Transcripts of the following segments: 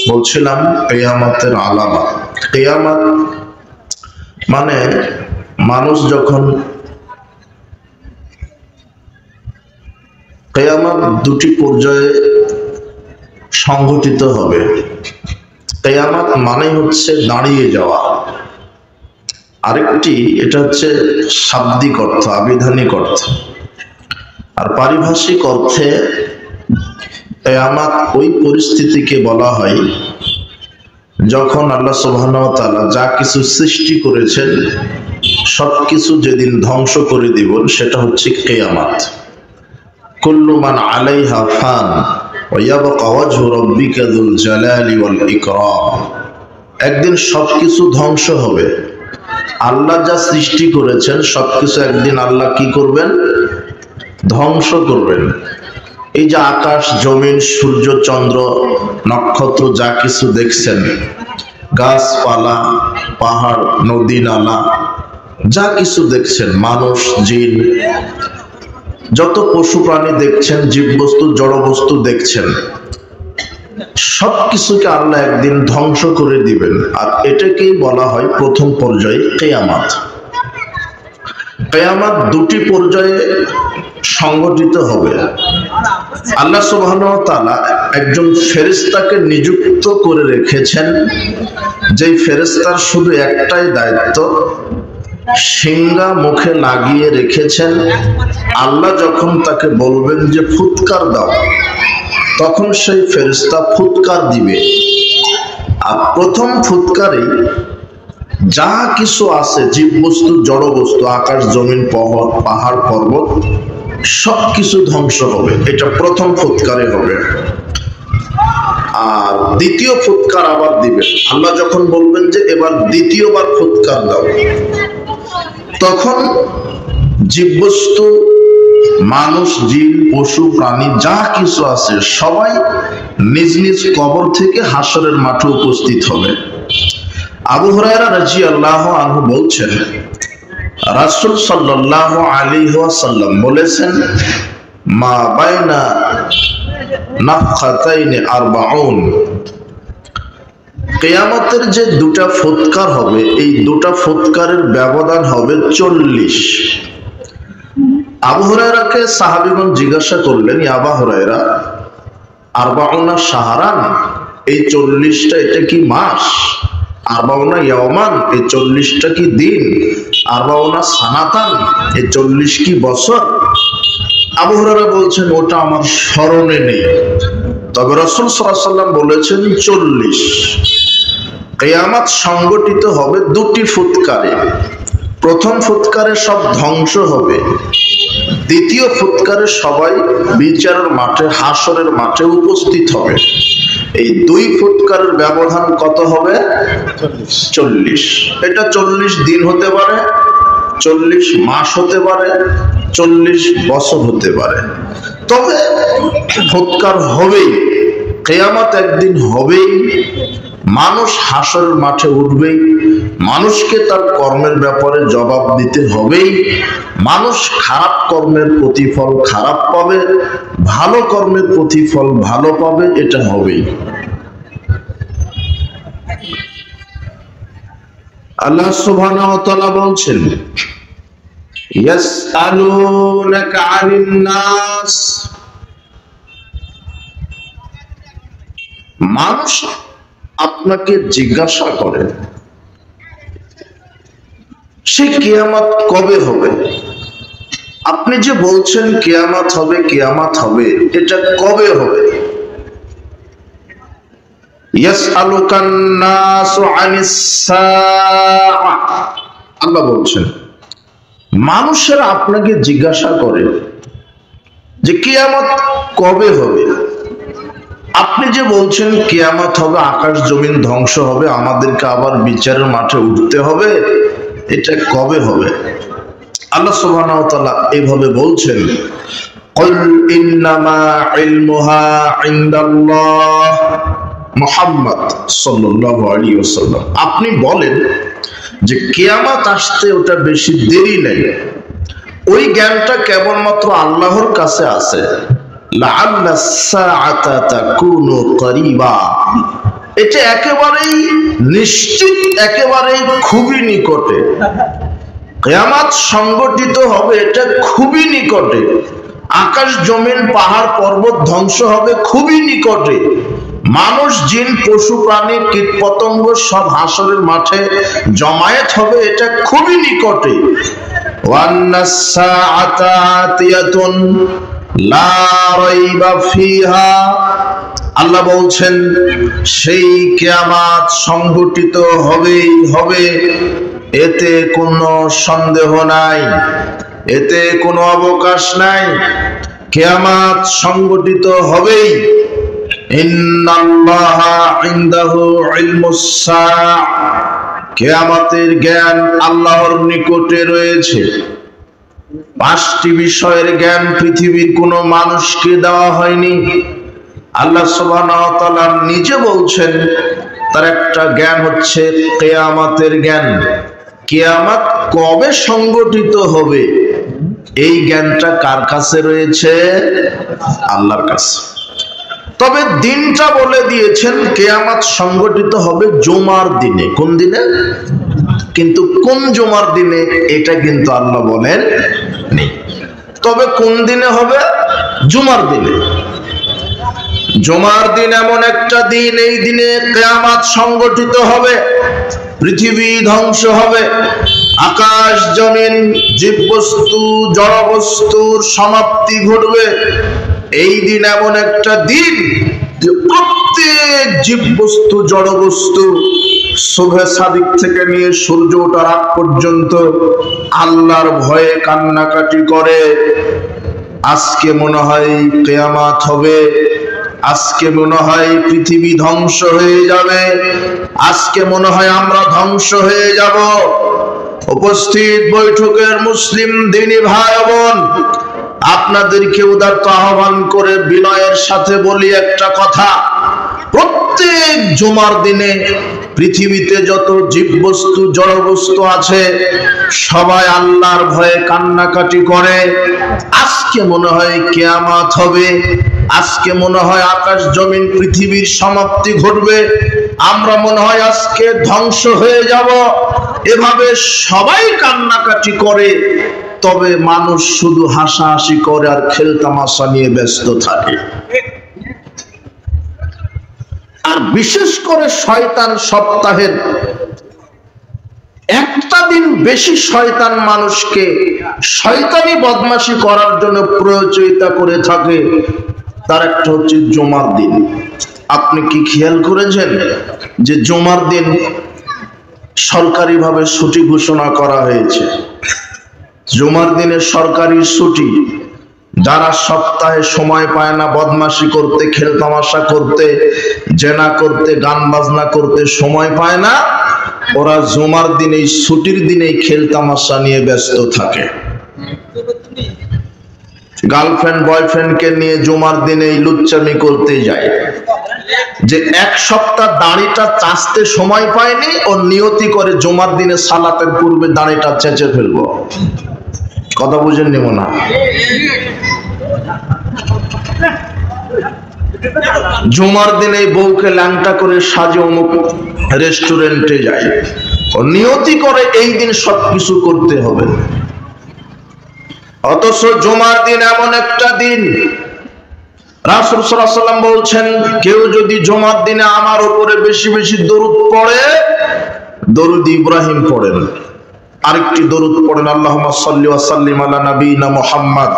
বলছিলাম কিয়ামতের আলামত। কিয়ামত মানে মানুষ যখন, কিয়ামত দুটি পর্যায়ে সংঘটিত হবে। কিয়ামত মানে হচ্ছে দাঁড়িয়ে যাওয়া, আরেকটি এটা হচ্ছে শাব্দিক অর্থ, আবিধানিক অর্থ। আর পারিভাষিক অর্থে কিয়ামত ওই পরিস্থিতিকে বলা হয় যখন আল্লাহ সুবহানাহু ওয়া তাআলা যা কিছু সৃষ্টি করেছেন সবকিছু যেদিন ধ্বংস করে দিবেন, সেটা হচ্ছে কিয়ামত। কুল্লু মান আলাইহা ফান ওয়া ইয়াবকা ওয়াজহু রাব্বিকা যুল জালালি ওয়াল ইকরাম। একদিন সবকিছু ধ্বংস হবে। আল্লাহ যা সৃষ্টি করেছেন সবকিছু একদিন আল্লাহ কি করবেন? ধ্বংস করবেন। এই যে আকাশ, জমিন, সূর্য, চন্দ্র, নক্ষত্র যা কিছু দেখছেন, গাছপালা, পাহাড়, নদী, নালা, যা কিছু দেখছেন, মানুষ, জিন, যত পশু প্রাণী দেখছেন, জীববস্তু, জড়বস্তু দেখছেন, সবকিছুকে আল্লাহ একদিন ধ্বংস করে দিবেন। আর এটাকেই বলা হয় প্রথম পর্যায়ে কিয়ামত। কিয়ামত দুটি পর্যায়ে সংঘটিত হবে। আল্লাহ সুবহানাহু ওয়া তাআলা একজন ফেরেশতাকে নিযুক্ত করে রেখেছেন, যেই ফেরেশতার শুধু একটাই দায়িত্ব, সিংহা মুখে লাগিয়ে রেখেছেন। আল্লাহ যখন তাকে বলবেন যে ফুৎকার দাও, তখন সেই ফেরেশতা ফুৎকার দিবে। আর প্রথম ফুৎকারে যা কিছু আছে, জীববস্তু, জড়বস্তু, আকাশ, জমিন, পাহাড়, পর্বত, সবকিছু ধ্বংস হবে। এটা প্রথম ফুৎকারে হবে। আর দ্বিতীয় ফুৎকার আবার দিবেন। আল্লাহ যখন বলবেন যে এবার দ্বিতীয়বার ফুৎকার দাও, তখন জীববস্তু, মানুষ, জিন, পশু, প্রাণী যা কিছু আছে সবাই নিজ নিজ কবর থেকে হাসরের মাঠে উপস্থিত হবে। আবু হুরায়রা রাদিয়াল্লাহু আনহু বলছেন, রাসূল সাল্লাল্লাহু আলাইহি ওয়াসাল্লাম বলেছেন, মা বাইনা নাফখাতাইনি 40। কিয়ামতের যে দুটা ফুৎকার হবে, এই দুটা ফুৎকারের ব্যবধান হবে 40। আবু হুরায়রাকে সাহাবীগণ জিজ্ঞাসা করলেন, ইয়া আবু হুরায়রা, 40 শাহরান, এই 40টা এটা কি মাস? 40 ইয়াওমান, এই 40টা কি দিন? 40 সানাতান, এই 40 কি বছর? আবু হুরায়রা বলছেন, ওটা আমার স্মরণে নেই, তবে রাসূল সাল্লাল্লাহু আলাইহি ওয়াসাল্লাম বলেছেন 40। কিয়ামত সংঘটিত হবে দুটি ফুৎকারে। প্রথম ফুৎকারে সব ধ্বংস হবে, দ্বিতীয় ফুৎকারে সবাই বিচারের মাঠে, হাসরের মাঠে উপস্থিত হবে। এই দুই ফুৎকারের ব্যবধান কত হবে? 40। এটা 40 দিন হতে পারে, 40 মাস হতে পারে, 40 বছর হতে পারে, তবে ফুৎকার হবেই। কিয়ামত একদিন হবেই। মানুষ হাসরের মাঠে উঠবেই। মানুষকে তার কর্মের ব্যাপারে জবাব দিতে হবেই। মানুষ খারাপ কর্মের প্রতিফল খারাপ পাবে, ভালো কর্মের প্রতিফল ভালো পাবে, এটা হবেই। আল্লাহ সুবহানাহু ওয়া তাআলা বলছেন, ইয়াসআলুনাকা আনিন নাস। মানুষ আপনাকে জিজ্ঞাসা করে সে কিয়ামত কবে হবে। আপনি যে বলছেন কিয়ামত হবে, কিয়ামত হবে, এটা কবে হবে? ইয়াসআলুকান নাসু আনিস সাআ। আল্লাহ বলছেন মানুষেরা আপনাকে জিজ্ঞাসা করে যে কিয়ামত কবে হবে। আপনি যে বলছেন কিয়ামত হবে, আকাশ জমিন ধ্বংস হবে, আমাদেরকে আবার বিচারের মাঠে উঠতে হবে, এটা কবে হবে? আল্লাহ সুবহানাহু ওয়া তাআলা এইভাবে বলছেন, কুল ইন্নামা ইলমুহা ইনদাল্লাহ। মুহাম্মদ সাল্লাল্লাহু আলাইহি ওয়াসাল্লাম, আপনি বলেন যে কিয়ামত আসতে ওটা বেশি দেরি নেই, ওই জ্ঞানটা কেবলমাত্র আল্লাহর কাছে আছে। লাআল্লাস সাআতা তাকুনু করিবা। এটা একেবারেই নিশ্চিত, একেবারেই খুবই নিকটে। কিয়ামত সংগঠিত হবে, এটা খুবই নিকটে। আকাশ জমিন পাহাড় পর্বত ধ্বংস হবে খুবই নিকটে। মানুষ জিন পশু প্রাণী কীট পতঙ্গ সব হাসরের মাঠে জমায়েত হবে, এটা খুবই নিকটে। ওয়ান্নাস-সাআতা আতিয়াতুন লা রাইবা ফিহা, আল্লাহ বলছেন সেই কিয়ামত সংগঠিত হবেই হবে, এতে কোনো সন্দেহ নাই, এতে কোনো অবকাশ নাই। কিয়ামত সংগঠিত হবেই। ইন্নাল্লাহা ইনদাহু ইলমুস সাআ, কিয়ামতের জ্ঞান আল্লাহর নিকটে রয়েছে। 5টি বিষয়ের জ্ঞান পৃথিবীর কোনো মানুষকে দেওয়া হয়নি। আল্লাহ সুবহানাহু ওয়া তাআলা নিজে বলছেন তার একটা জ্ঞান হচ্ছে কিয়ামতের জ্ঞান। কিয়ামত কবে সংগঠিত হবে এই জ্ঞানটা কার কাছে রয়েছে? আল্লাহর কাছে। তবে দিনটা বলে দিয়েছেন কিয়ামত সংগঠিত হবে জুমার দিনে। কোন দিনে? কিন্তু কোন জুমার দিনে এটা কিন্তু আল্লাহ বলেন নেই। তবে কোন দিনে হবে? জুমার দিনে। জুমার দিন এমন একটা দিন, এই দিনে কিয়ামত সংগঠিত হবে, পৃথিবী ধ্বংস হবে, আকাশ জমিন জীববস্তু জড়বস্তুর সমাপ্তি ঘটবে। এই দিন এমন একটা দিন যে প্রত্যেক জীববস্তু জড়বস্তু সুবহে সাদিক থেকে নিয়ে সূর্য ওঠার আগ পর্যন্ত আল্লাহর ভয়ে কান্নাকাটি করে। আজকে মনে হয় কিয়ামত হবে, আজকে মনে হয় পৃথিবী ধ্বংস হয়ে যাবে, আজকে মনে হয় আমরা ধ্বংস হয়ে যাব। উপস্থিত বৈঠকের মুসলিম দিনী ভাই বোন, আপনাদেরকে উদাত্ত আহ্বান করে বিনয়ের সাথে বলি একটা কথা, প্রত্যেক জুমার দিনে পৃথিবীতে যত জীববস্তু জড়বস্তু আছে সবাই আল্লাহর ভয়ে কান্নাকাটি করে। আজকে মনে হয় কিয়ামত হবে, আজকে মনে হয় আকাশ জমিন পৃথিবীর সমাপ্তি ঘটবে, আমরা মনে হয় আজকে ধ্বংস হয়ে যাব। এভাবে সবাই কান্নাকাটি করে, তবে মানুষ শুধু হাসাহাসি করে আর খেলতামাশা নিয়ে ব্যস্ত থাকে। আর বিশেষ করে শয়তান সপ্তাহের একটা দিন বেশি শয়তান মানুষকে শয়তানি বদমাশি করার জন্য প্রয়োজনীয়তা করে থাকে, তার একটা হচ্ছে জুমার দিন। আপনি কি খেয়াল করেছেন যে জুমার দিন সরকারিভাবে ছুটি ঘোষণা করা হয়েছে? জুমার দিনে সরকারি ছুটি। যারা সপ্তাহে সময় পায় না বদমাশি করতে, খেলতামাশা করতে, জেনা করতে, গান বাজনা করতে সময় পায় না, ওরা জুমার দিনে ছুটির দিনেই খেলতামাশা নিয়ে ব্যস্ত থাকে। গার্লফ্রেন্ড বয়ফ্রেন্ডকে নিয়ে জুমার দিনেই লুচ্চামি করতে যায়। যে এক সপ্তাহ দাড়িটা চাচতে সময় পায়নি, ও নিয়তি করে জুমার দিনে সালাতের পূর্বে দাড়িটা চেঁচে ফেলবো। কথা বুঝেননি মনে হয়? জুমার দিনে বউকে ল্যাংটা করে সাজে অমুক রেস্টুরেন্টে যায়, ও নিয়তি করে এই দিন সবকিছু করতে হবে। অথচ জুমার দিন এমন একটা দিন, রাসূল সাল্লাল্লাহু আলাইহি ওয়াসাল্লাম বলছেন, কেউ যদি জুমার দিনে আমার উপরে বেশি বেশি দরুদ পড়ে, দরুদ ইব্রাহিম পড়েন, আরেকটি দরুদ পড়েন আল্লাহুম্মা সাল্লি ওয়া সাল্লিম আলা নাবিয়িনা মুহাম্মদ।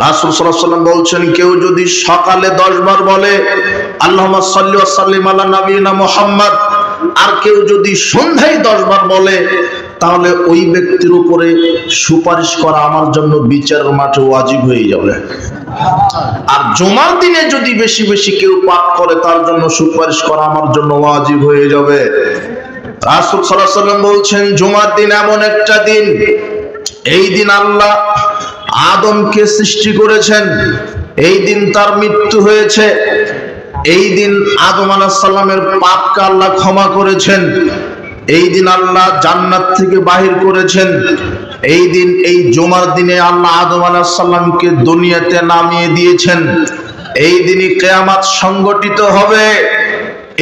রাসূল সাল্লাল্লাহু আলাইহি ওয়াসাল্লাম বলছেন, কেউ যদি সকালে 10 বার বলে আল্লাহুম্মা সাল্লি ওয়া সাল্লিম আলা নাবিয়িনা মুহাম্মদ, আর কেউ যদি সন্ধ্যায় 10 বার বলে, তাহলে ওই ব্যক্তির উপরে সুপারিশ করা আমার জন্য বিচারের মাঠে ওয়াজিব হয়ে যাবে। আর জুমার দিনে যদি বেশি বেশি কেউ পাঠ করে, তার জন্য সুপারিশ করা আমার জন্য ওয়াজিব হয়ে যাবে। রাসূল সাল্লাল্লাহু আলাইহি ওয়াসাল্লাম বলছেন, জুমার দিন এমন একটা দিন, এই দিন আল্লাহ আদমকে সৃষ্টি করেছেন, এই দিন তার মৃত্যু হয়েছে, এই দিন আদম আলাইহিস সালামের পাপকে আল্লাহ ক্ষমা করেছেন, এই দিন আল্লাহ জান্নাত থেকে বাহির করেছেন, এই দিন এই জুমার দিনে আল্লাহ আদম আলাইহিস সালামকে দুনিয়াতে নামিয়ে দিয়েছেন, এই দিনই কিয়ামত সংগঠিত হবে,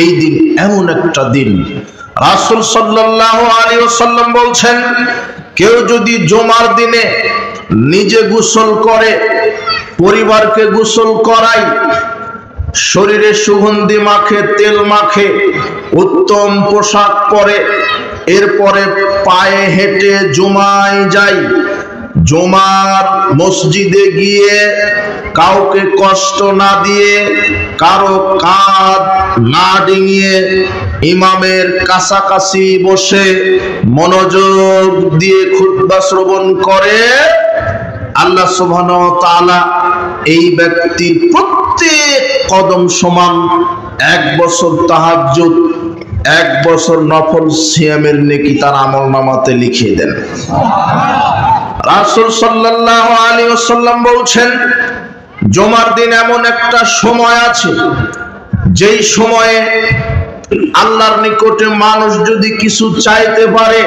এই দিন এমন একটা দিন, রাসূল সাল্লাল্লাহু আলাইহি ওয়াসাল্লাম বলছেন, কেউ যদি জুমার দিনে নিজে গোসল করে, পরিবারকে গোসল করায়, শরীরে সুগন্ধি মাখে, তেল মাখে, উত্তম পোশাক পরে, এরপরে পায়ে হেঁটে জুমায় যায়, জুমার মসজিদে গিয়ে কাউকে কষ্ট না দিয়ে, কারো কাঁধ না ডিঙিয়ে, ইমামের কাছাকাছি বসে মনোযোগ দিয়ে খুতবা শ্রবণ করে, আল্লাহ সুবহানাহু ওয়া তাআলা এই ব্যক্তির প্রত্যেক কদম সমান 1 বছর তাহাজ্জুদ, 1 বছর নফল সিয়ামের নেকি তার আমলনামাতে লিখিয়ে দেন। রাসূল সাল্লাল্লাহু আলাইহি ওয়াসাল্লাম বলছেন, জুমার দিন এমন একটা সময় আছে, যেই সময়ে আল্লাহর নিকটে মানুষ যদি কিছু চাইতে পারে,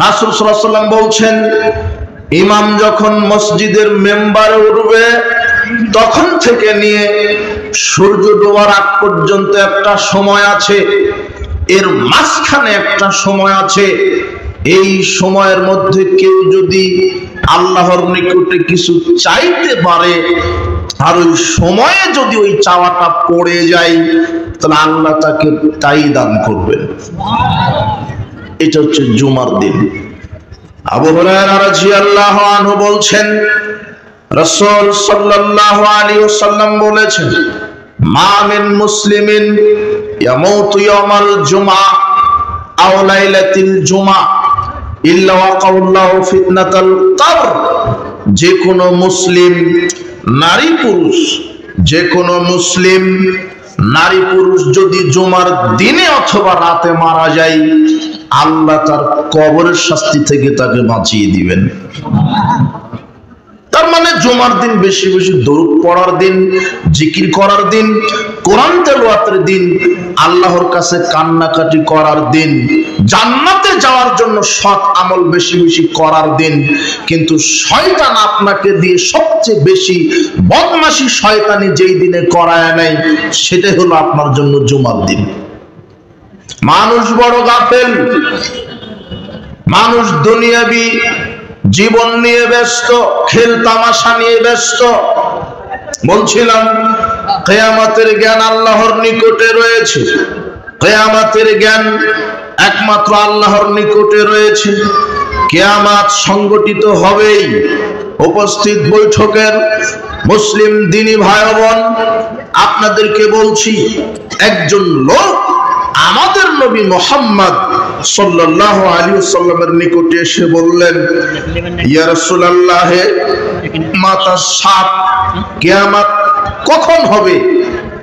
রাসূল সাল্লাল্লাহু আলাইহি ওয়াসাল্লাম বলছেন, ইমাম যখন মসজিদের মেম্বারে উঠবে তখন থেকে নিয়ে সূর্য ডোবার আগ পর্যন্ত একটা সময় আছে, এর মাঝখানে একটা সময় আছে। এই সময়ের মধ্যে কেউ যদি আল্লাহর নিকটে কিছু চাইতে পারে, আর ওই সময়ে যদি ওই চাওয়াটা পড়ে যায়, তাহলে আল্লাহ তাকে তাই দান করবেন। এটা হচ্ছে জুমার দিন। আবু হুরায়রা রাদিয়াল্লাহু আনহু বলছেন, রাসূল সাল্লাল্লাহু আলাইহি ওয়াসাল্লাম বলেছেন, মা মিন মুসলিমিন ইয়ামুতু ইয়াওমাল জুমআ আও লাইলাতিল জুমআ ইল্লা ওয়াকাল্লাহু ফিতনাতাল কবর। যে কোনো মুসলিম নারী পুরুষ, যে কোনো মুসলিম নারী পুরুষ যদি জুমার দিনে অথবা রাতে মারা যায়, আল্লাহ তার কবরের শাস্তি থেকে তাকে বাঁচিয়ে দিবেন। তার মানে জুমার দিন বেশি বেশি দরুদ পড়ার দিন, জিকির করার দিন, কোরআন তেলাওয়াতের দিন, আল্লাহর কাছে কান্নাকাটি করার দিন, জান্নাতে যাওয়ার জন্য সৎ আমল বেশি বেশি করার দিন। কিন্তু শয়তান আপনাকে দিয়ে সবচেয়ে বেশি বদমাশি শয়তানি যেই দিনে করায় নেয়, সেটাই হলো আপনার জন্য জুমার দিন। মানুষ বড় গাফেল, মানুষ দুনিয়াবি জীবন নিয়ে ব্যস্ত, খেল তামাশা নিয়ে ব্যস্ত। বলছিলাম, কিয়ামতের জ্ঞান আল্লাহর নিকটে রয়েছে, কিয়ামতের জ্ঞান একমাত্র আল্লাহর নিকটে রয়েছে। কিয়ামত সংগঠিত হবেই। উপস্থিত বৈঠকের মুসলিম দিনী ভাই বোন, আপনাদেরকে বলছি, একজন লোক আমাদের নবী মুহাম্মদ সাল্লাল্লাহু আলাইহি ওয়াসাল্লামের নিকটে এসে বললেন, ইয়া রাসূলুল্লাহ, মাতা সাত, কিয়ামত কখন হবে,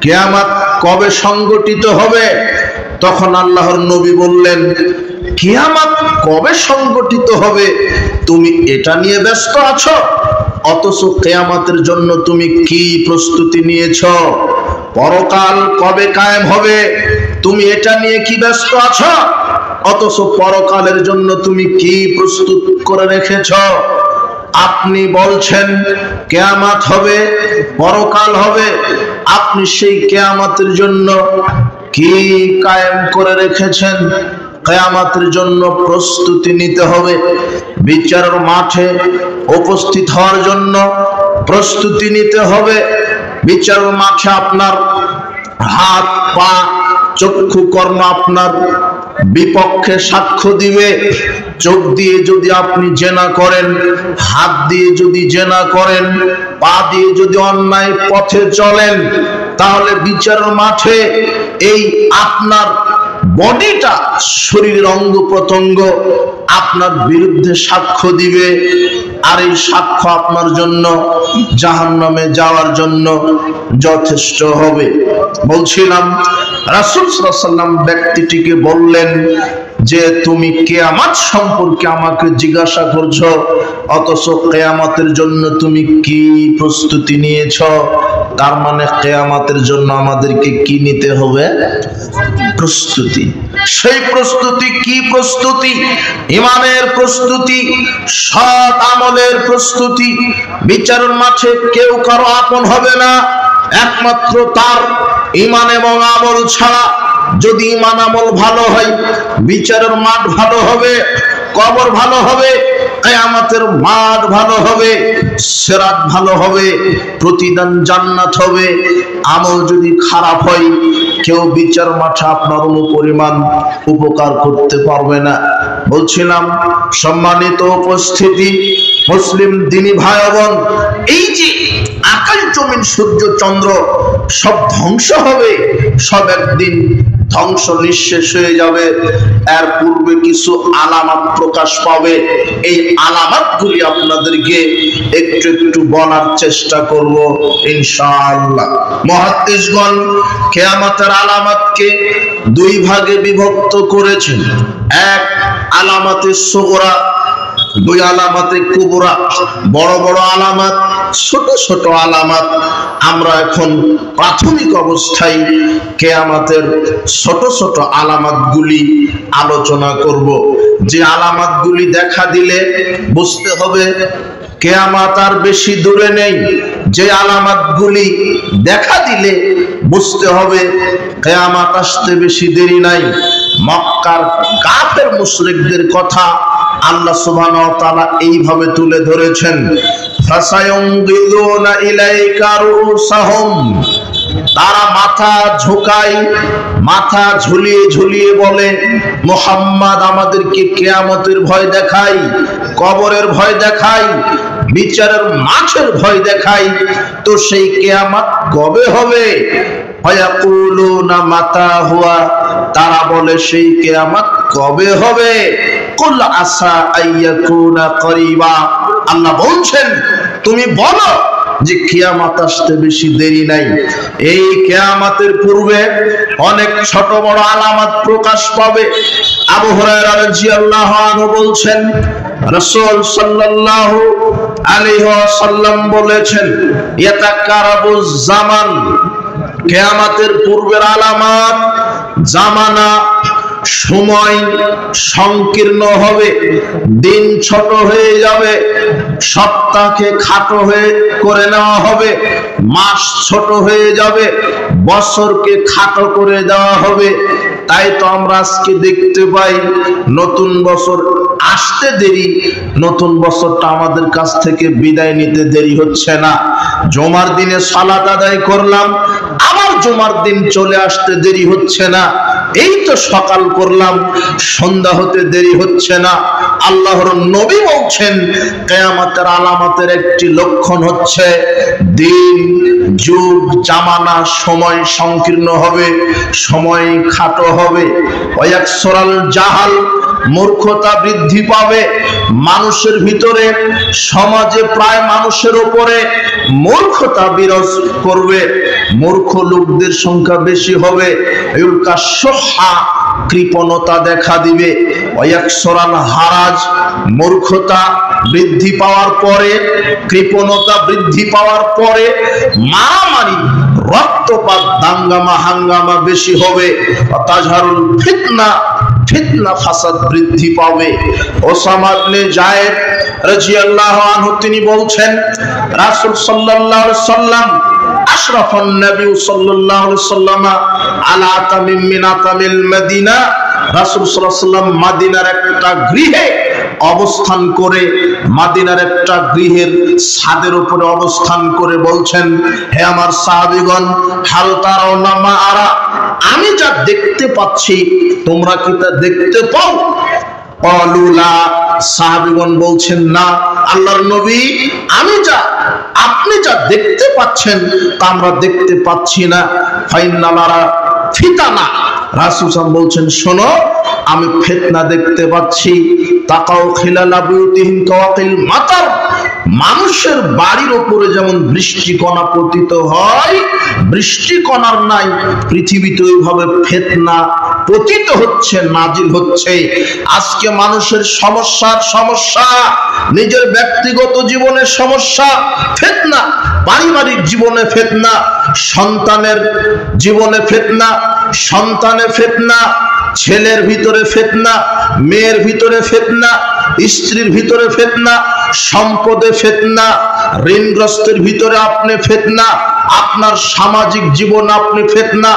কিয়ামত কবে সংগঠিত হবে? তখন আল্লাহর নবী বললেন, কিয়ামত কবে সংগঠিত হবে তুমি এটা নিয়ে ব্যস্ত আছো, অথচ কিয়ামতের জন্য তুমি কি প্রস্তুতি নিয়েছো? পরকাল কবে কায়েম হবে তুমি এটা নিয়ে কি ব্যস্ত আছো, অথচ পরকালের জন্য তুমি কি প্রস্তুত করে রেখেছো? আপনি বলছেন কিয়ামত হবে, পরকাল হবে, আপনি সেই কিয়ামতের জন্য কি কায়েম করে রেখেছেন? কিয়ামতের জন্য প্রস্তুতি নিতে হবে। বিচারের মাঠে উপস্থিত হওয়ার জন্য প্রস্তুতি নিতে হবে। বিচারের মাঠে আপনার হাত, পা, চক্ষু কর্ম আপনার বিপক্ষে সাক্ষ্য দিবে। চোখ দিয়ে যদি আপনি জেনা করেন, হাত দিয়ে যদি জেনা করেন, পা দিয়ে যদি অন্যায় পথে চলেন, তাহলে বিচারের মাঠে এই আপনার বডিটা, শরীরের অঙ্গ প্রত্যঙ্গ আপনার বিরুদ্ধে সাক্ষ্য দিবে। আর এই সাক্ষ্য আপনার জন্য জাহান্নামে যাওয়ার জন্য যথেষ্ট হবে। বলছিলাম, রাসূল সাল্লাল্লাহু আলাইহি ওয়াসাল্লাম ব্যক্তিটিকে বললেন যে, তুমি কিয়ামত সম্পর্কে আমাকে জিজ্ঞাসা করছো, অথচ কিয়ামতের জন্য তুমি কি প্রস্তুতি নিয়েছো? তার মানে কিয়ামতের জন্য আমাদেরকে কি নিতে হবে? প্রস্তুতি। সেই প্রস্তুতি কি প্রস্তুতি? ইমানের প্রস্তুতি, সৎ আমলের প্রস্তুতি। বিচারের মাঠে কেউ কারো আপন হবে না, একমাত্র তার ঈমান এবং আমল ছাড়া। যদি ঈমান আমল ভালো হয়, বিচারের মাঠ ভালো হবে, কবর ভালো হবে, কিয়ামতের মাঠ ভালো হবে, সিরাত ভালো হবে, প্রতিদান জান্নাত হবে। আমল যদি খারাপ হয়, কেউ বিচার মাঠে আপনার পরিমাণ উপকার করতে পারবে না। বলছিলাম সম্মানিত উপস্থিতি, মুসলিম দিনী ভাই বোন, এই যে আকাশ জমিন সূর্য চন্দ্র সব ধ্বংস হবে, সব একদিন ধ্বংস নিঃশেষ হয়ে যাবে। এর পূর্বে কিছু আলামত প্রকাশ পাবে। এই আলামতগুলি আপনাদেরকে একটু একটু বলার চেষ্টা করব ইনশাআল্লাহ। মুহাদ্দিসগণ কিয়ামতের আলামতকে দুই ভাগে বিভক্ত করেছেন। এক আলামাতে সুগরা, দুই আলামাতে কুবরা। বড় বড় আলামত, ছোট ছোট আলামত। আমরা এখন প্রাথমিক অবস্থায় কিয়ামতের ছোট ছোট আলামতগুলি আলোচনা করব। যে আলামতগুলি দেখা দিলে বুঝতে হবে কিয়ামত আর বেশি দূরে নেই। যে আলামতগুলি দেখা দিলে বুঝতে হবে কিয়ামত আসতে বেশি দেরি নাই। মক্কার কাফের মুশরিকদের কথা আল্লাহ সুবহানাহু ওয়া তাআলা এইভাবে তুলে ধরেছেন, ফাসায়ুনগিদুনা ইলাইকা রুসাহুম। তারা মাথা ঝুঁকায়, মাথা ঝুলিয়ে ঝুলিয়ে বলে, মুহাম্মদ আমাদেরকে কিয়ামতের ভয় দেখাই, কবরের ভয় দেখাই, বিচারের মাঠের ভয় দেখাই। তো সেই কিয়ামত কবে হবে? ফায়াকুলুনা মাতা হুয়া। তারা বলে সেই কিয়ামত কবে হবে? কুল আসা আইয়াকুনা করিবা। আল্লাহ বলছেন তুমি বলো যে কিয়ামত আসতে বেশি দেরি নাই। এই কিয়ামতের পূর্বে অনেক ছোট বড় আলামত প্রকাশ পাবে। আবু হুরায়রা রাদিয়াল্লাহু আনহু বলছেন, রাসূল সাল্লাল্লাহু আলাইহি ওয়াসাল্লাম বলেছেন, ইয়াতাকারাবুজ জামান। কিয়ামতের পূর্বের আলামত, জামানা সময় সংকীর্ণ হবে, দিন ছোট হয়ে যাবে, সপ্তাহকে খাটো হয়ে করে নেওয়া হবে, মাস ছোট হয়ে যাবে, বছরকে খাটো করে দেওয়া হবে। তাই তো আমরা আজকে দেখতে পাই নতুন বছর আসতে দেরি, নতুন বছরটা আমাদের কাছ থেকে বিদায় নিতে দেরি হচ্ছে না। জুমার দিনে সালাত আদায় করলাম, আবার জুমার দিন চলে আসতে দেরি হচ্ছে না। এই তো সকাল করলাম, সন্ধ্যা হতে দেরি হচ্ছে না। আল্লাহর নবী বলছেন কিয়ামতের আলামতের একটি লক্ষণ হচ্ছে দিন, যুগ, জামানা, সময় সংকীর্ণ হবে, সময় খাটো হবে। ওয়ায়াকসুরাল জাহাল, মূর্খতা বৃদ্ধি পাবে মানুষের ভিতরে। সমাজে প্রায় মানুষের উপরে মূর্খতা বিরাজ করবে, মূর্খ লোকদের সংখ্যা বেশি হবে। ইউলকা সুহা, কৃপণতা দেখা দিবে। ওয়ায়াকসুরাল হারাজ, মূর্খতা বৃদ্ধি পাওয়ার পরে, কৃপণতা বৃদ্ধি পাওয়ার পরে মারামারি, রক্তপাত, দাঙ্গামা হাঙ্গামা বেশি হবে। তাজহারুল ফিতনা, ফিতনা ফাসাদ বৃদ্ধি পাবে। ওসামা ইবনে যায়েদ রাদিয়াল্লাহু আনহু তিনি বলছেন, রাসূল সাল্লাল্লাহু আলাইহি সাল্লাম আশরাফুন নবী সাল্লাল্লাহু আলাইহি সাল্লাম আলা তামিম মিন আতামিল মদিনা। রাসূল সাল্লাল্লাহু আলাইহি সাল্লাম মদিনার একটা গৃহে অবস্থান করে, মদিনার একটা গৃহের ছাদের উপরে অবস্থান করে বলছেন, হে আমার সাহাবীগণ, হাল তারাউনা মা আরা। আমি যা দেখতে পাচ্ছি তোমরা কি তা দেখতে পাও? ক্বালুলা, সাহাবীগণ বলছেন না আল্লাহর নবী, আপনি যা দেখতে পাচ্ছেন তা আমরা দেখতে পাচ্ছি না। ফাইনালারা ফিতানা, রাসূল সাল্লাল্লাহু বলছেন শোনো, আমি ফিতনা দেখতে পাচ্ছি। তাকাও খিলালা বিউতিহিম কাওয়াকিল মাতার। মানুষের বাড়ির উপরে যেমন বৃষ্টিকণা পতিত হয়, বৃষ্টিকণার নাই পৃথিবীতে ওইভাবে ফিতনা পতিত হচ্ছে, নাজিল হচ্ছে। আজকে মানুষের সমস্যা, নিজের ব্যক্তিগত জীবনের সমস্যা, ফিতনা, পারিবারিক জীবনে ফিতনা, সন্তানের জীবনে ফিতনা, সন্তানে ফিতনা, ছেলের ভিতরে ফিতনা, মেয়ের ভিতরে ফিতনা, স্ত্রীর ভিতরে ফিতনা, সম্পদে ফিতনা, ঋণগ্রস্তের ভিতরে আপনি ফিতনা, আপনার সামাজিক জীবন আপনি ফিতনা,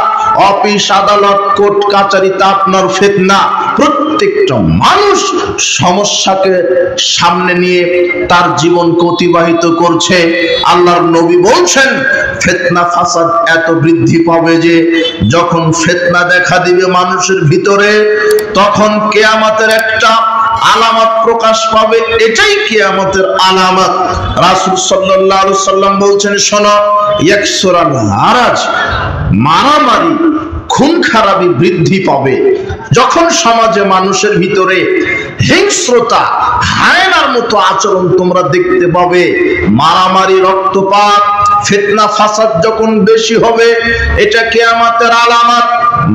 অফিস আদালত কোর্ট কাচারিতে আপনার ফিতনা। প্রত্যেকটা মানুষ সমস্যাকে সামনে নিয়ে তার জীবনকে অতিবাহিত করছে। আল্লাহর নবী বলছেন ফিতনা ফাসাদ এত বৃদ্ধি পাবে যে যখন ফিতনা দেখা দিবে মানুষের ভিতরে, তখন কিয়ামতের একটা আলামত প্রকাশ পাবে। এটাই কিয়ামতের আলামত। রাসূল সাল্লাল্লাহু আলাইহি সাল্লাম বলছেন, শোনো, ইয়াকসুরাল হারাজ, মারামারি, খুন খারাপি বৃদ্ধি পাবে। যখন সমাজে মানুষের ভিতরে হিংস্রতা, হায়নার মতো আচরণ তোমরা দেখতে পাবে, মারামারি, রক্তপাত, ফিতনা ফাসাদ যখন বেশি হবে, এটা কিয়ামতের আলামত।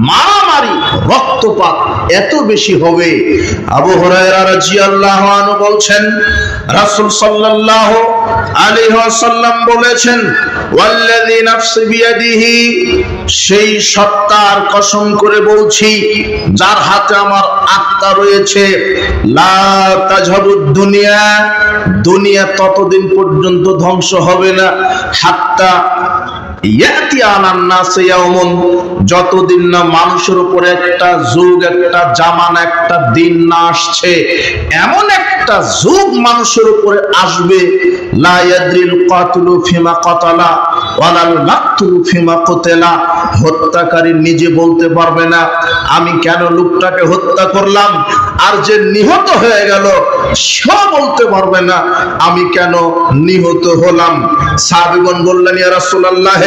মারামারি, রক্তপাত এত বেশি হবে। আবু হুরায়রা রাদিয়াল্লাহু আনহু বলছেন, রাসূল সাল্লাল্লাহু আলাইহি ওয়াসাল্লাম বলেছেন, ওয়াল্লাযী নাফসি বিয়াদিহি, সেই সত্তার কসম করে বলছি যার হাতে আমার আত্মা রয়েছে, লা তাযহাবুদ দুনিয়া, দুনিয়া ততদিন পর্যন্ত ধ্বংস হবে না, হাত্তা ইয়াতি আলান নাস ইয়াউমুন, যতদিন না মানুষের উপরে একটা যুগ, একটা জামানা, একটা দিন না আসছে, এমন একটা যুগ মানুষের উপরে আসবে, লা ইয়াদরিল কাতিলু ফিমা কাতালা ওয়ালাল মাকতুলু ফিমা কুতিলা, হত্যাকারী নিজে বলতে পারবে না আমি কেন লোকটাকে হত্যা করলাম, আর যে নিহত হয়ে গেল সেও বলতে পারবে না আমি কেন নিহত হলাম। সাহাবীগণ বললেন, ইয়া রাসূলুল্লাহ,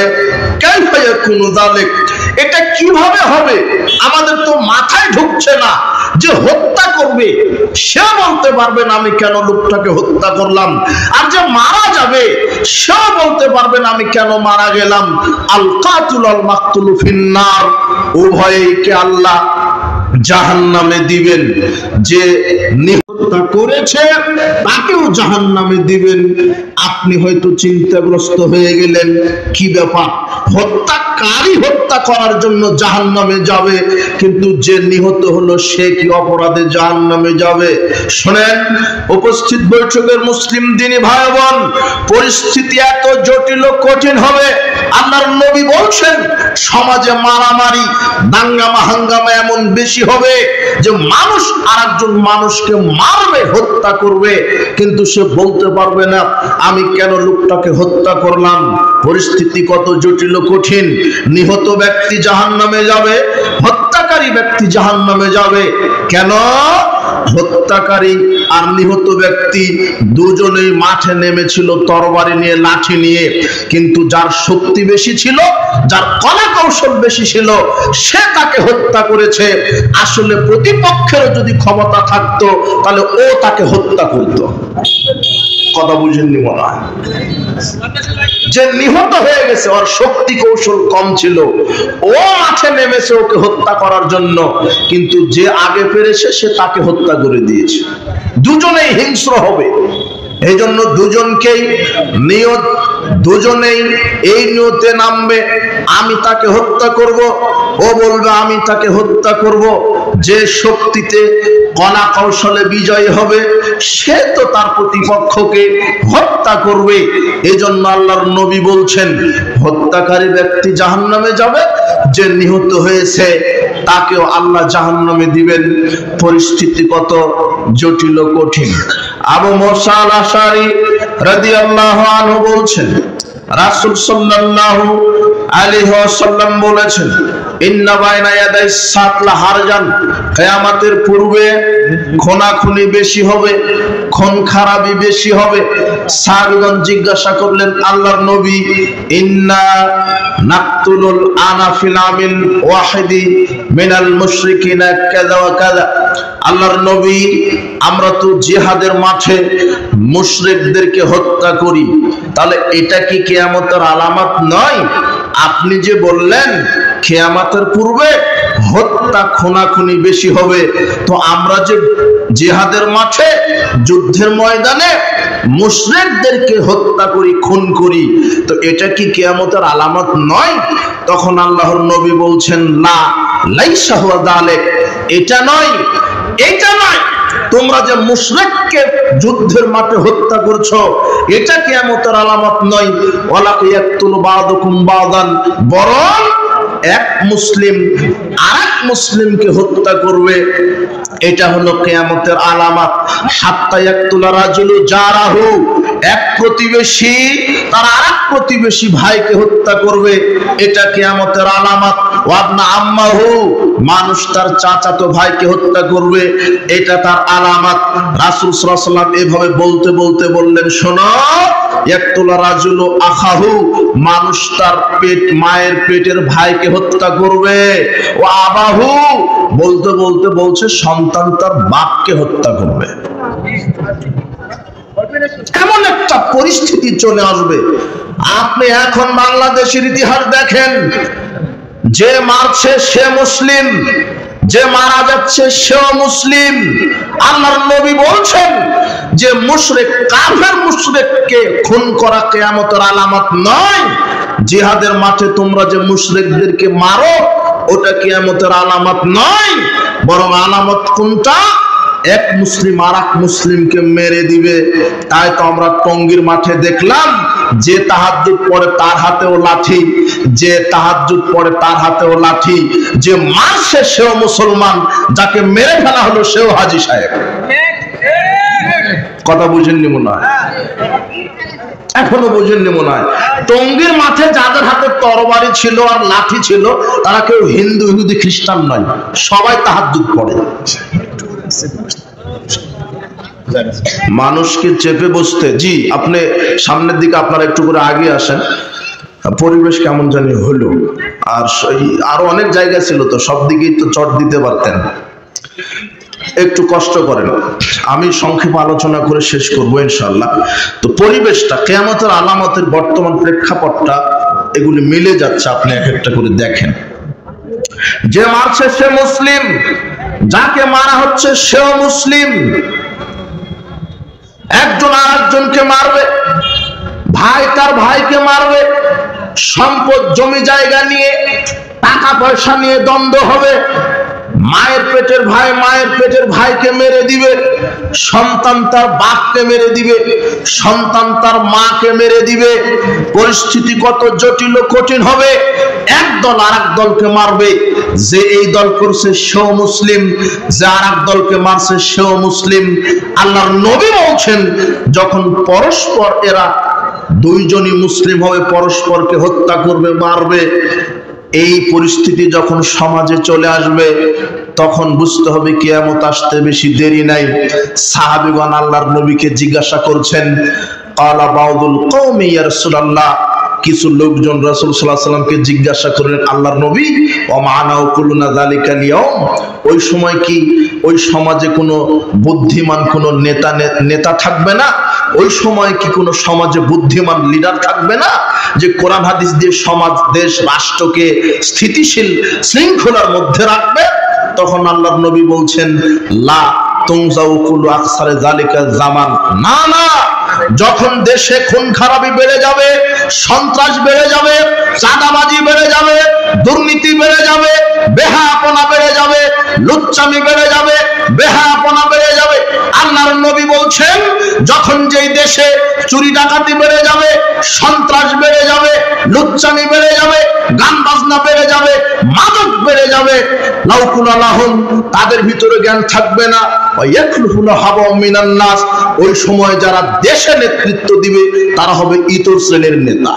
কাইফা ইয়াকুনু যালিক, এটা কিভাবে হবে? আমাদের তো মাথায় ঢুকছে না যে হত্যা করবে সে বলতে পারবে না আমি কেন লোকটাকে হত্যা করলাম, আর যে মারা যাবে সেও বলতে পারবে না আমি কেন মারা গেলাম। আল কাতিল আল মাকতুলু ফিন্নার, উভয়কে আল্লাহ জাহান্নামে দিবেন। যে হত্যা করেছে তাকেও জাহান্নামে দিবেন। আপনি হয়তো চিন্তাগ্রস্ত হয়ে গেলেন, কি ব্যাপার, হত্যাকারী হত্যা করার জন্য জাহান্নামে যাবে, কিন্তু যে নিহত হলো সে কি অপরাধে জাহান্নামে যাবে? শোনেন, উপস্থিত বৈঠকের মুসলিম দিনী ভাই বোন, পরিস্থিতি এত জটিল ও কঠিন হবে। আল্লাহর নবী বলছেন সমাজে মারামারি, দাঙ্গামা হাঙ্গামা এমন বেশি হবে যে মানুষ আরেকজন মানুষকে মারবে, হত্যা করবে, কিন্তু সে বলতে পারবে না আমি কেন লোকটাকে হত্যা করলাম। পরিস্থিতি কত জটিল ও কঠিন। নিহত ব্যক্তি জাহান্নামে যাবে, হত্যাকারী ব্যক্তি জাহান্নামে যাবে। কেন? হত্যাকারী আর নিহত ব্যক্তি দুজনেই মাঠে নেমেছিল তরবারি নিয়ে, লাঠি নিয়ে, কিন্তু যার শক্তি বেশি ছিল, যার কলা কৌশল বেশি ছিল, সে তাকে হত্যা করেছে। আসলে প্রতিপক্ষের যদি ক্ষমতা থাকতো তাহলে ও তাকে হত্যা করত। কথা বুঝেননি মনে হয়? যে নিহত হয়ে গেছে ওর শক্তি কৌশল কম ছিল, ও মাঠে নেমেছে ওকে হত্যা করার জন্য, কিন্তু যে আগে পেরেছে সে তাকে হত্যা করে দিয়েছে। দুজনেই হিংস্র হবে। এই জন্য দুজনকেই নিয়ত, দুজনেই এই নিয়তে নামবে আমি তাকে হত্যা করব, ও বলবে আমি তাকে হত্যা করব। যে শক্তিতে কলা কৌশলে বিজয়ী হবে সে তো তার প্রতিপক্ষকে হত্যা করবে। এই জন্য আল্লাহর নবী বলছেন হত্যাকারী ব্যক্তি জাহান্নামে যাবে, যে নিহত হয়েছে তাকেও আল্লাহ জাহান্নামে দিবেন। পরিস্থিতি কত জটিল ও কঠিন। আবু মুসা আল আশআরী রাদিয়াল্লাহু আনহু বলছেন রাসূল সাল্লাল্লাহু আলাইহি ওয়াসাল্লাম বলেছেন, ইন্না বাইনা ইয়াদাই সাতলা হারজান, কিয়ামতের পূর্বে খুনাখুনি বেশি হবে, খুন খারাপি বেশি হবে। সাহাবীগণ জিজ্ঞাসা করলেন, আল্লাহর নবী, ইন্না নাকতুলুল আনা ফিল আমিল ওয়াহিদি মিনাল মুশরিকিনা কাযা ওয়া কাযা। আল্লাহর নবী, আমরা তো জিহাদের মাঠে মুশরিকদেরকে হত্যা করি, তাহলে এটা কি কিয়ামতের আলামত নয়? আপনি যে বললেন কিয়ামতের পূর্বে হত্যা খুনাখুনি বেশি হবে, তো আমরা যে জিহাদের মাঠে যুদ্ধের ময়দানে মুশরিকদেরকে হত্যা করি, খুন করি, তো এটা কি কিয়ামতের আলামত নয়? তখন আল্লাহর নবী বলছেন, লা লাইসা হুয়া যালিক, এটা নয়, এটা নয়। তোমরা যে মুশরিককে যুদ্ধের মাঠে হত্যা করছো এটা কিয়ামতের আলামত নয়। ওয়ালা ইয়াকতুলু বা'দুকুম বা'দান, বরং এক মুসলিম আরেক মুসলিমকে হত্যা করবে, এটা হলো কিয়ামতের আলামত। হাত্তা ইয়াকতুলা রাজুলু জারাহু, এক প্রতিবেশী তার আরেক প্রতিবেশী ভাইকে হত্যা করবে, এটা কিয়ামতের আলামত। ওয়াবনা আম্মাহু, মানুষ তার চাচাতো ভাইকে হত্যা করবে, এটা তার আলামত। রাসূল সাল্লাল্লাহু আলাইহি ওয়াসাল্লাম এভাবে বলতে বলতে বললেন, শোনো, ইয়াকতুলা রাজুলু আখাহু, মানুষ তার মায়ের পেটের ভাইকে হত্যা করবে। ও আবাহু, বলতে বলতে বলছে সন্তান তার বাপকে হত্যা করবে। এমন একটা পরিস্থিতি চলে আসবে। আপনি এখন বাংলাদেশের ইতিহাস দেখেন, যে মারছে সে মুসলিম, যে মারা যাচ্ছে সেও মুসলিম। আল্লাহর নবী বলছেন যে মুশরিক, কাফের মুশরিককে খুন করা কিয়ামতের আলামত নয়। জিহাদের মাঠে তোমরা যে মুশরিকদেরকে মারো ওটা কিয়ামতের আলামত নয়, বরং আলামত কোনটা? এক মুসলিম আরেক মুসলিমকে মেরে দিবে। তাই তো আমরা টঙ্গীর মাঠে দেখলাম, যে তাহাজ্জুদ পড়ে তার হাতেও লাঠি, যে তাহাজ্জুদ পড়ে তার হাতেও লাঠি, যে মারছে সেও মুসলমান, যাকে মেরে ফেলা হলো সেও হাজী সাহেব। কথা বুঝেননি মনে হয়? এখনো বুঝেননি মনে হয়? টঙ্গীর মাঠে যাদের হাতে তরবারি ছিল আর লাঠি ছিল তারা কেউ হিন্দু, ইহুদি, খ্রিস্টান নয়, সবাই তাহাজ্জুদ পড়ে। মানুষকে চেপে বসতে, জি আপনি সামনের দিকে আপনারা একটু করে আগে আসেন। পরিবেশ কেমন জানি হলো, আর আরো অনেক জায়গা ছিল তো, সব দিকেই তো চট দিতে পারতেন। একটু কষ্ট করেন, আমি সংক্ষেপে আলোচনা করে শেষ করবো ইনশাআল্লাহ। তো পরিবেশটা, কিয়ামতের আলামতের বর্তমান প্রেক্ষাপটটা এগুলি মিলে যাচ্ছে, আপনি এক একটা করে দেখেন। যে মারছে সে মুসলিম, যাকে মারা হচ্ছে সেও মুসলিম। একজন আরেকজনকে মারবে, ভাই তার ভাইকে মারবে, সম্পদ জমি জায়গা নিয়ে, টাকা পয়সা নিয়ে দ্বন্দ্ব হবে। মায়ের পেটের ভাই মায়ের পেটের ভাইকে মেরে দিবে, সন্তান তার বাপকে মেরে দিবে, সন্তান তার মাকে মেরে দিবে। পরিস্থিতি কত জটিল ও কঠিন হবে। এক দল আরেক দলকে মারবে, যে এই দল করছে সেও মুসলিম, যে আরেক দলকে মারছে সেও মুসলিম। আল্লাহর নবী বলছেন, যখন পরস্পর এরা দুইজনই মুসলিম হবে, পরস্পরকে হত্যা করবে, মারবে, এই পরিস্থিতি যখন সমাজে চলে আসবে তখন বুঝতে হবে কিয়ামত আসতে বেশি দেরি নাই। সাহাবীগণ আল্লাহর নবীকে জিজ্ঞাসা করছেন, ক্বালা বাউদুল কওমি ইয়া রাসূলুল্লাহ, কিছু লোকজন রাসূল সাল্লাল্লাহু আলাইহি সাল্লামকে জিজ্ঞাসা করলেন, আল্লাহর নবী, ওয়া মা'নাউ কুলুনা যালিকাল ইয়াউম, ওই সময় কি ওই সমাজে কোনো বুদ্ধিমান কোনো নেতা থাকবে না? ওই সময় কি কোনো সমাজে বুদ্ধিমান লিডার থাকবে না, যে কোরআন হাদিস দিয়ে সমাজ, দেশ, রাষ্ট্রকে স্থিতিশীল শৃঙ্খলার মধ্যে রাখবে? তখন আল্লাহর নবী বলছেন, লা তুনজাউ কুলু আকসারে যালিকা জামান, না না, যখন দেশে খুন খারাপি বেড়ে যাবে, সন্ত্রাস বেড়ে যাবে, চাঁদাবাজি বেড়ে যাবে, দুর্নীতি বেড়ে যাবে, বেহায়াপনা বেড়ে যাবে, লুচ্চামি বেড়ে যাবে, বেহায়াপনা বেড়ে যাবে। আল্লাহর নবী বলছেন, যখন যেই দেশে চুরি ডাকাতি বেড়ে যাবে, সন্ত্রাস বেড়ে যাবে, লুচ্চামি বেড়ে যাবে, গান বাজনা বেড়ে যাবে, মাদক বেড়ে যাবে, লাউকুনা লাহুম, তাদের ভিতরে জ্ঞান থাকবে না, ওয়া ইয়াখলুফুনা হাবা মিনান নাস, ওই সময় যারা দেশে নেতৃত্ব দিবে তারা হবে ইতর শ্রেণীর নেতা।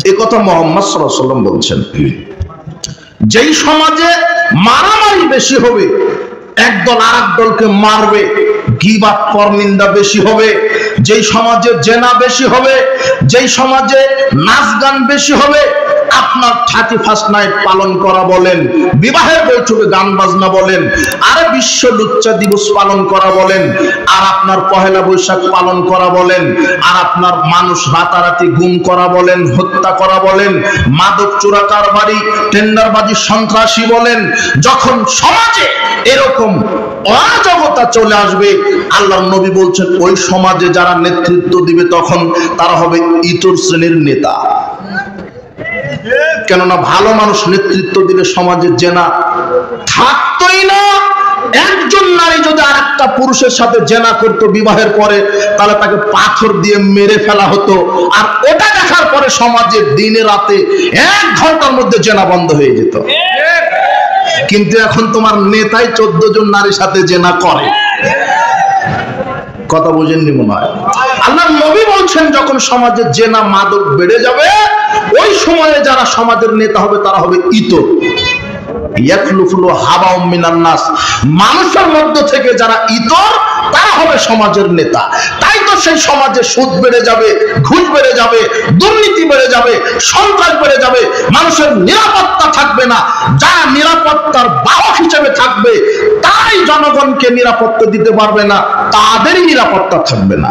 এই কথা মুহাম্মদ সাল্লাল্লাহু আলাইহি ওয়াসাল্লাম বলছেন। যেই সমাজে মারামারি বেশি হবে, একদল আরেক দলকে মারবে, গীবাত পরনিন্দা বেশি হবে, যেই সমাজে জেনা বেশি হবে, যেই সমাজে নাচ গান বেশি হবে, আপনার 31st নাইট পালন করা বলেন, বিবাহের বৈঠকে গান বাজনা বলেন, আর বিশ্ব লুচ্চা দিবস পালন করা বলেন, আর আপনার পহেলা বৈশাখ পালন করা বলেন, আর আপনার মানুষ রাতারাতি গুম করা বলেন, হত্যা করা বলেন, মাদক চোরা কারবারি, টেন্ডারবাজি, সন্ত্রাসী বলেন, যখন সমাজে এরকম অরাজকতা চলে আসবে, আল্লাহর নবী বলছেন ওই সমাজে যারা নেতৃত্ব দিবে তখন তারা হবে ইতর শ্রেণীর নেতা। কেননা ভালো মানুষ নেতৃত্ব দিলে সমাজে জেনা থাকতোই না, একজন নারী যদি আরেকটা পুরুষের সাথে জেনা করতো বিবাহের পরে, তাহলে তাকে পাথর দিয়ে মেরে ফেলা হতো। আর ওটা দেখার পরে সমাজে দিনে রাতে 1 ঘন্টার মধ্যে জেনা বন্ধ হয়ে যেত। কিন্তু এখন তোমার নেতাই 14 জন নারীর সাথে জেনা করে। কথা বুঝেননি মনে হয়। আল্লাহর নবী বলছেন যখন সমাজে জেনা মাদক বেড়ে যাবে, ওই সময়ে যারা সমাজের নেতা হবে তারা হবে ইতর। ইয়াখলুফুল হাওয়া মিনান নাস, মানুষের মধ্য থেকে যারা ইতর তারা হবে সমাজের নেতা। তাই তো সেই সমাজে সুদ বেড়ে যাবে, ঘুষ বেড়ে যাবে, দুর্নীতি বেড়ে যাবে, সন্ত্রাস বেড়ে যাবে, মানুষের নিরাপত্তা থাকবে না। যারা নিরাপত্তার বাহক হিসেবে থাকবে তাই জনগণকে নিরাপত্তা দিতে পারবে না, তাদেরই নিরাপত্তা থাকবে না।